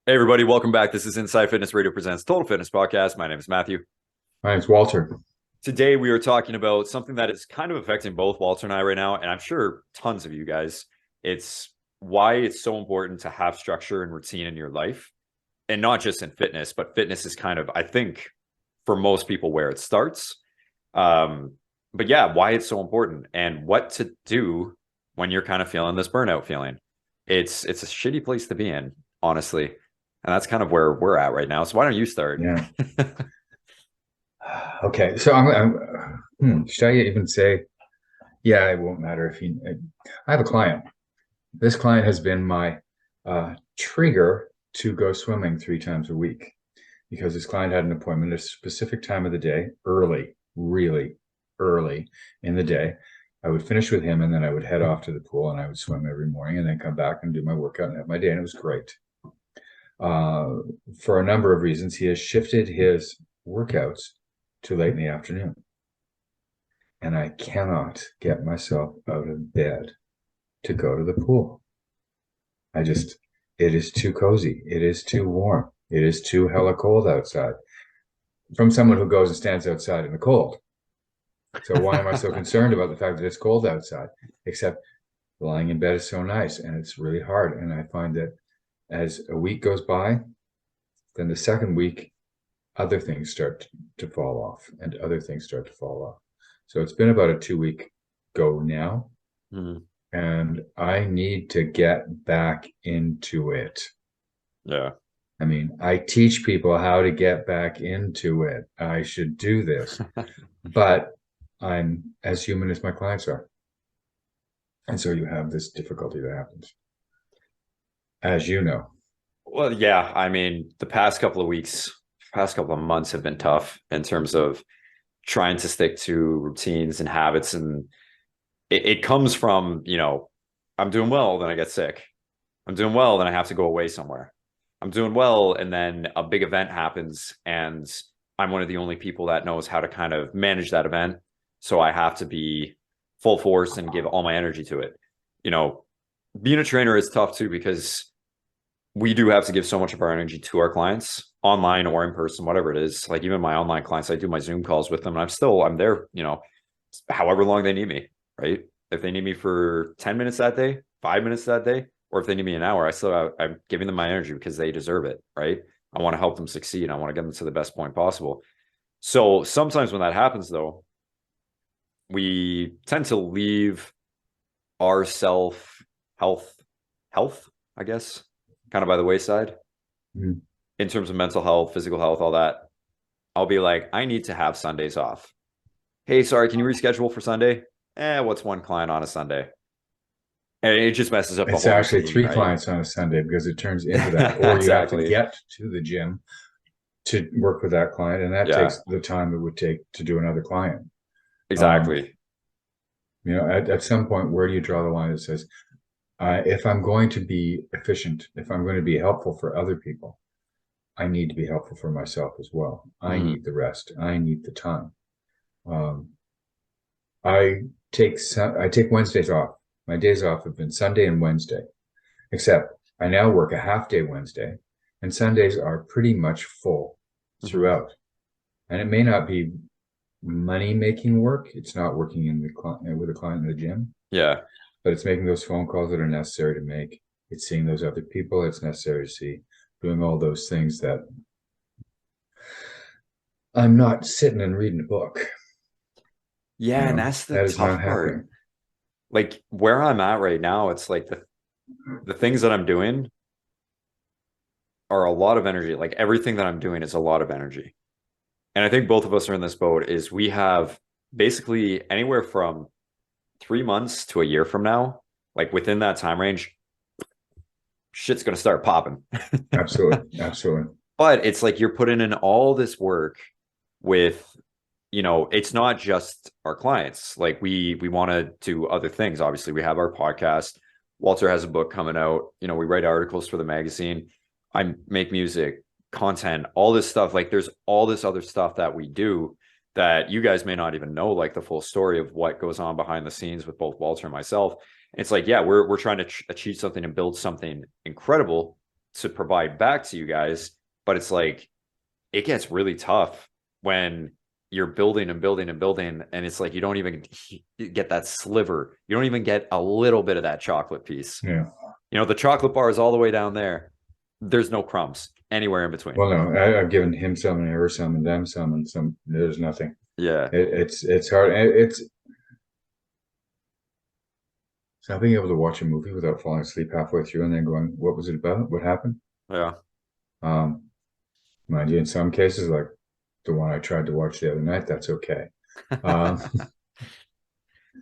Hey everybody, welcome back. This is Inside Fitness Radio presents Total Fitness Podcast. My name is Matthew. My name's Walter. Today we are talking about something that is kind of affecting both Walter and I right now, and I'm sure tons of you guys. It's why it's so important to have structure and routine in your life, and not just in fitness, but fitness is kind of, I think, for most people where it starts. But yeah, why it's so important and what to do when you're kind of feeling this burnout feeling. It's a shitty place to be in, honestly. And that's kind of where we're at right now. So why don't you start? Yeah. Okay. So should I even say, yeah, it won't matter if you, I have a client. This client has been my trigger to go swimming 3 times a week because this client had an appointment at a specific time of the day, early, really early in the day. I would finish with him and then I would head off to the pool and I would swim every morning and then come back and do my workout and have my day. And it was great. For a number of reasons, he has shifted his workouts to late in the afternoon. And I cannot get myself out of bed to go to the pool. It is too cozy. It is too warm. It is too hella cold outside. From someone who goes and stands outside in the cold. So why am I so concerned about the fact that it's cold outside? Except lying in bed is so nice and it's really hard. And I find that as a week goes by, then the second week, other things start to fall off and other things start to fall off. So it's been about a 2-week go now. Mhm. And I need to get back into it. Yeah. I mean, I teach people how to get back into it. I should do this, but I'm as human as my clients are. And so you have this difficulty that happens, as you know. Well, yeah. I mean, the past couple of weeks, past couple of months have been tough in terms of trying to stick to routines and habits. And it comes from, I'm doing well, then I get sick. I'm doing well, then I have to go away somewhere. I'm doing well, and then a big event happens, and I'm one of the only people that knows how to kind of manage that event. So I have to be full force and give all my energy to it. You know, being a trainer is tough too because we do have to give so much of our energy to our clients online or in person, whatever it is. Like even my online clients, I do my Zoom calls with them and I'm there, however long they need me, right? If they need me for 10 minutes that day, 5 minutes that day, or if they need me an hour, I'm giving them my energy because they deserve it, right? I want to help them succeed. I want to get them to the best point possible. So sometimes when that happens though, we tend to leave our health, I guess, kind of by the wayside Mm. in terms of mental health, physical health, all that. I'll be like, I need to have Sundays off. Hey, sorry, can you reschedule for Sunday? What's one client on a Sunday? And it just messes up the It's whole actually routine, three right? clients on a Sunday because it turns into that, or you have to Exactly. get to the gym to work with that client, and that Yeah, takes the time it would take to do another client. Um, exactly. at some point, where do you draw the line that says, if I'm going to be efficient, if I'm going to be helpful for other people, I need to be helpful for myself as well. I Mhm. need the rest. I need the time. Um, I I take Wednesdays off. My days off have been Sunday and Wednesday, except I now work a half day Wednesday, and Sundays are pretty much full Mhm. throughout. And it may not be money making work. It's not working with a client in the gym, Yeah. but it's making those phone calls that are necessary to make. It's seeing those other people it's necessary to see, doing all those things that I'm not sitting and reading a book. Yeah, and that's the That is not tough part. happening. Like where I'm at right now, it's like the things that I'm doing are a lot of energy. Like everything that I'm doing is a lot of energy. And I think both of us are in this boat is we have basically anywhere from 3 months to a year from now, like within that time range, shit's gonna start popping. Absolutely. Absolutely. But it's like you're putting in all this work with, it's not just our clients. Like we want to do other things. Obviously, we have our podcast. Walter has a book coming out. We write articles for the magazine. I make music, content, all this stuff. Like there's all this other stuff that we do that you guys may not even know, like the full story of what goes on behind the scenes with both Walter and myself. And it's like, yeah, we're trying to achieve something and build something incredible to provide back to you guys. But it's like, it gets really tough when you're building and building and building, and it's like you don't even get that sliver. You don't even get a little bit of that chocolate piece. Yeah. You know, the chocolate bar is all the way down there. There's no crumbs anywhere in between. Well, no, I've given him some and her some and them some and some. There's nothing. Yeah. It's hard. It's not being able to watch a movie without falling asleep halfway through and then going, "What was it about? What happened?" Yeah. Um, Mind you, in some cases, like the one I tried to watch the other night, that's okay. Um,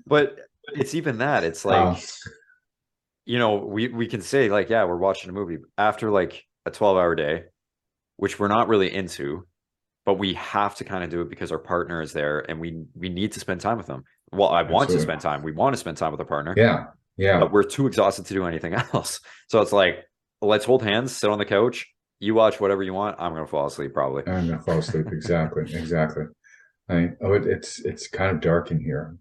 But it's even that. It's like, um, you know, we can say like, yeah, we're watching a movie after like a 12-hour day, which we're not really into, but we have to kind of do it because our partner is there and we need to spend time with them. Well, I want to absolutely. spend time. We want to spend time with a partner, Yeah, yeah. but we're too exhausted to do anything else. So it's like, let's hold hands, sit on the couch. You watch whatever you want. I'm gonna fall asleep probably. I'm gonna fall asleep. Exactly, exactly. I mean, it's kind of dark in here.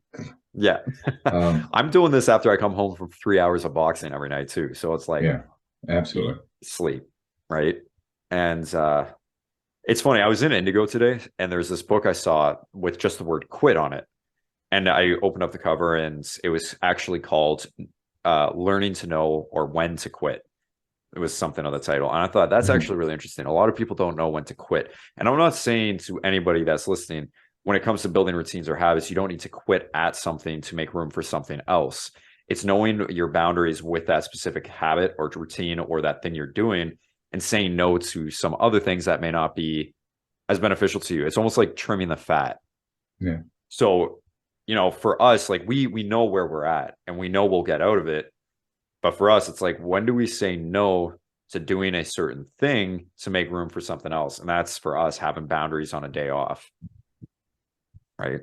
Yeah. Um, I'm doing this after I come home from 3 hours of boxing every night too. So it's like yeah, eat, absolutely. sleep, right? And it's funny, I was in Indigo today and there's this book I saw with just the word quit on it. And I opened up the cover and it was actually called Learning to Know or When to Quit. It was something of the title. And I thought that's Mhm. actually really interesting. A lot of people don't know when to quit. And I'm not saying to anybody that's listening, when it comes to building routines or habits, you don't need to quit at something to make room for something else. It's knowing your boundaries with that specific habit or routine or that thing you're doing and saying no to some other things that may not be as beneficial to you. It's almost like trimming the fat. Yeah. So, you know, for us, like we know where we're at and we know we'll get out of it. But for us, it's like, when do we say no to doing a certain thing to make room for something else? And that's for us having boundaries on a day off, right?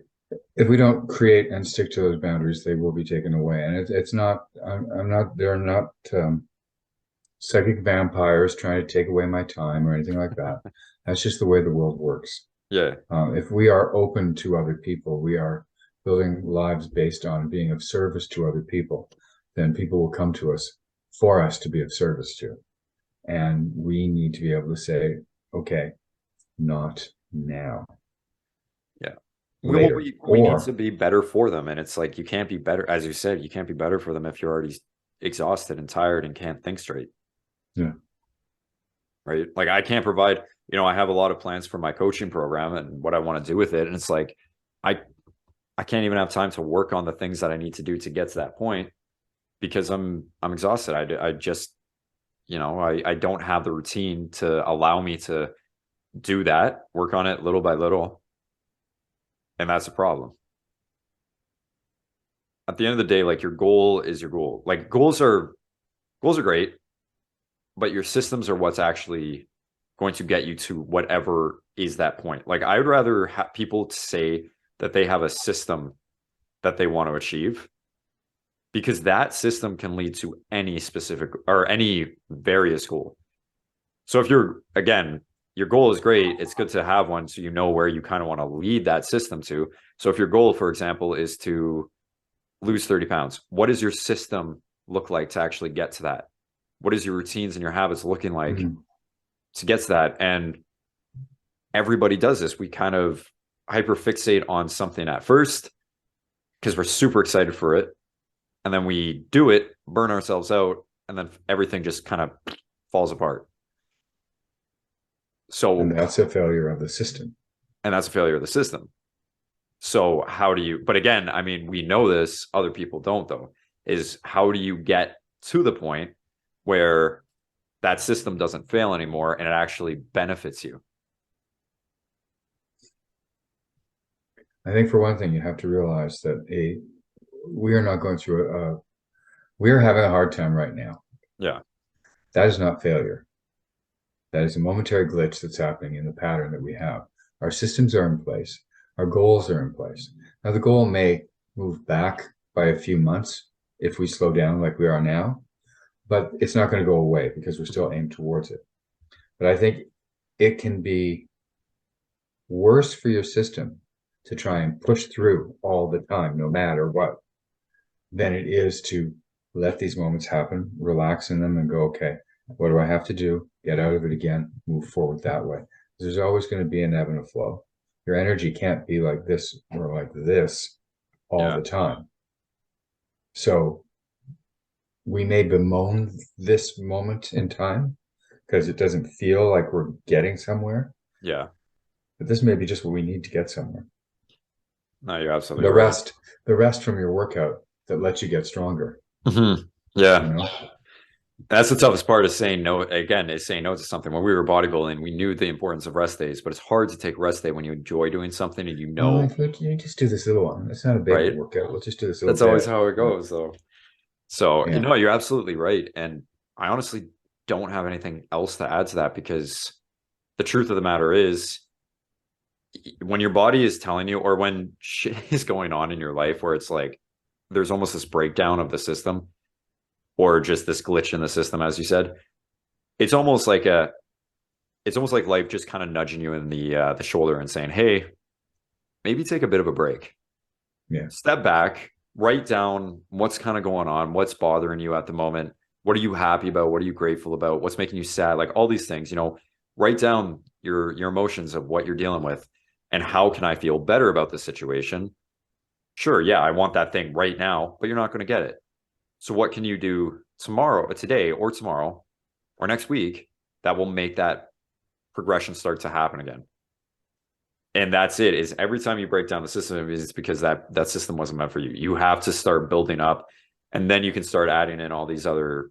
If we don't create and stick to those boundaries, they will be taken away. And it's not. I'm not. They're not psychic vampires trying to take away my time or anything like that. That's just the way the world works. Yeah. If we are open to other people, we are building lives based on being of service to other people, then people will come to us for us to be of service to. And we need to be able to say, okay, not now, Yeah. later. We need to Or, be better for them. And it's like, you can't be better. As you said, you can't be better for them if you're already exhausted and tired and can't think straight. yeah, Right. Like I can't provide, you know, I have a lot of plans for my coaching program and what I want to do with it. And it's like, I, I can't even have time to work on the things that I need to do to get to that point because I'm exhausted. I just, you know, I don't have the routine to allow me to do that, work on it little by little. And that's a problem. At the end of the day, like your goal is your goal. Like goals are great, but your systems are what's actually going to get you to whatever is that point. Like I would rather have people say that they have a system that they want to achieve because that system can lead to any specific or any various goal. So if you're, again, your goal is great, it's good to have one so you know where you kind of want to lead that system to. So if your goal, for example, is to lose 30 pounds, what does your system look like to actually get to that? What is your routines and your habits looking like mhm. to get to that? And everybody does this. We kind of hyperfixate on something at first because we're super excited for it. And then we do it, burn ourselves out, and then everything just kind of falls apart. And So, that's a failure of the system. and that's a failure of the system. So, how do you, but again, I mean, we know this, other people don't, though, is how do you get to the point where that system doesn't fail anymore and it actually benefits you? I think for one thing, you have to realize that we are not going through we are having a hard time right now. Yeah. That is not failure. That is a momentary glitch that's happening in the pattern that we have. Our systems are in place. Our goals are in place. Now, the goal may move back by a few months if we slow down like we are now, but it's not going to go away because we're still aimed towards it. But I think it can be worse for your system to try and push through all the time, no matter what, than it is to let these moments happen, relax in them, and go, okay, What do I have to do? Get out of it again, move forward that way. There's always going to be an ebb and a flow. Your energy can't be like this or like this all Yeah. the time. So we may bemoan this moment in time because it doesn't feel like we're getting somewhere, Yeah. but this may be just what we need to get somewhere. No, you're absolutely The right. rest, the rest from your workout that lets you get stronger, you Yeah. know? That's the toughest part of saying no. Again, is saying no to something. When we were bodybuilding, we knew the importance of rest days, but it's hard to take rest day when you enjoy doing something and you Oh, know, you just do this little one. It's not a big right? workout. Let's just do this little That's always bit. how it goes, though. So, Yeah. you're absolutely right. And I honestly don't have anything else to add to that because the truth of the matter is when your body is telling you, or when shit is going on in your life where it's like there's almost this breakdown of the system or just this glitch in the system, as you said, it's almost like life just kind of nudging you in the shoulder and saying, "Hey, maybe take a bit of a break. Yeah. Step back, write down what's kind of going on, what's bothering you at the moment. What are you happy about? What are you grateful about? What's making you sad? Like all these things, write down your emotions of what you're dealing with and how can I feel better about the situation? Sure, yeah, I want that thing right now, but you're not going to get it. So what can you do today or tomorrow or next week that will make that progression start to happen again? And that's it. Is every time you break down the system, it's because that system wasn't meant for you. You have to start building up, and then you can start adding in all these other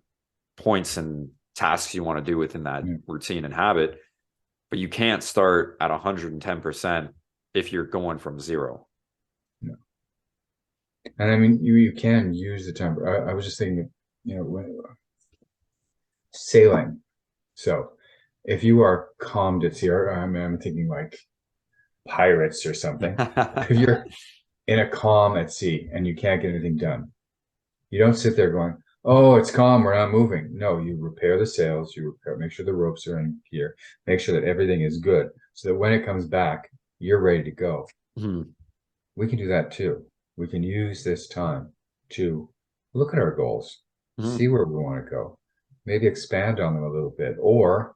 points and tasks you want to do within that Yeah. routine and habit. But you can't start at 110% if you're going from zero. Yeah. And I mean, you can use the time. I was just thinking, sailing. So if you are calmed at sea, or I'm thinking like pirates or something. If you're in a calm at sea and you can't get anything done, you don't sit there going, "Oh, it's calm, we're not moving." No, you repair the sails, make sure the ropes are in gear, make sure that everything is good, so that when it comes back, you're ready to go. Mhm. We can do that too. We can use this time to look at our goals, see Mhm. where we want to go, maybe expand on them a little bit, or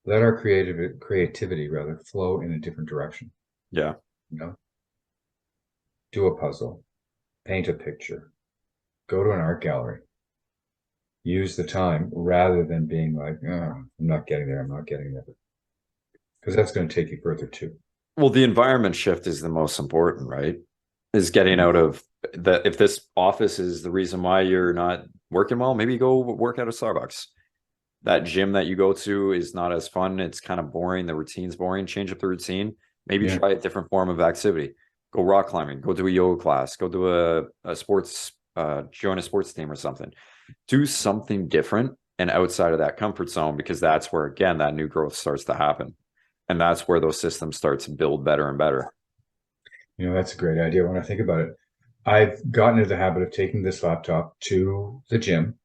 let our creativity rather flow in a different direction. Yeah. You know, do a puzzle, paint a picture, go to an art gallery, use the time rather than being like, oh, I'm not getting there, I'm not getting there. Because that's going to take you further too. Well, the environment shift is the most important, right? Is getting Yeah. out of that. If this office is the reason why you're not working well, maybe go work out at Starbucks. That gym that you go to is not as fun. It's kind of boring. The routine's boring. Change up the routine. Maybe Yeah. try a different form of activity. Go rock climbing. Go do a yoga class. Go do a sports, join a sports team or something. Do something different and outside of that comfort zone because that's where, again, that new growth starts to happen. And that's where those systems start to build better and better. That's a great idea when I think about it. I've gotten into the habit of taking this laptop to the gym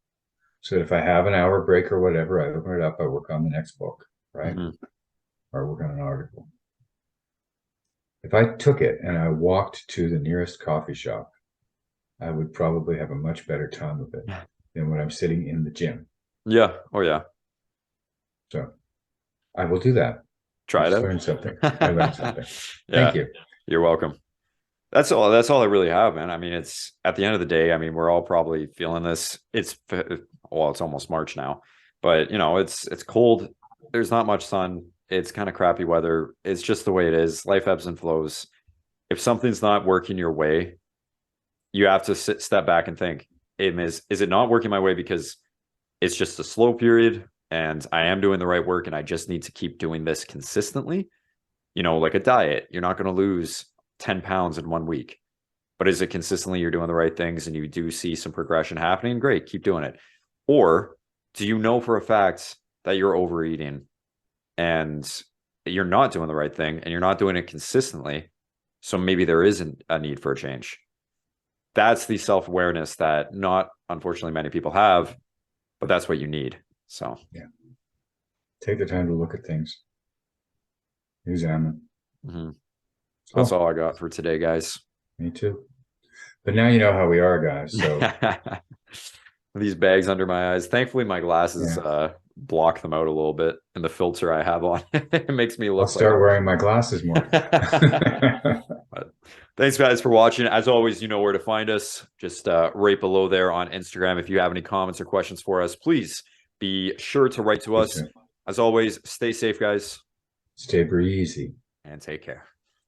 so that if I have an hour break or whatever, I open it up, I work on the next book, right? Mhm. Or work on an article. If I took it and I walked to the nearest coffee shop, I would probably have a much better time with it than when I'm sitting in the gym. Yeah. Oh, yeah. So I will do that. I Try it just out. learned something. I learned something. Thank Yeah. you. You're welcome. That's all I really have, man. I mean, it's at the end of the day, I mean, we're all probably feeling this. It's almost March now, but it's cold. There's not much sun. It's kind of crappy weather. It's just the way it is. Life ebbs and flows. If something's not working your way, you have to step back and think, is it not working my way because it's just a slow period and I am doing the right work and I just need to keep doing this consistently? Like a diet, you're not going to lose 10 pounds in 1 week. But is it consistently you're doing the right things and you do see some progression happening? Great, keep doing it. Or do you know for a fact that you're overeating and you're not doing the right thing and you're not doing it consistently? So maybe there isn't a need for a change. That's the self-awareness that not unfortunately many people have, but that's what you need. So Yeah. Take the time to look at things, examine. mhm. That's Cool. all I got for today, guys. Me too. But now you know how we are, guys. So these bags under my eyes. Thankfully, my glasses Yeah. block them out a little bit, and the filter I have on it makes me I'll look like. start wearing my glasses more. But thanks, guys, for watching. As always, you know where to find us. Just right below there on Instagram. If you have any comments or questions for us, please be sure to write to us. As always, stay safe, guys, Stay breezy. and take care.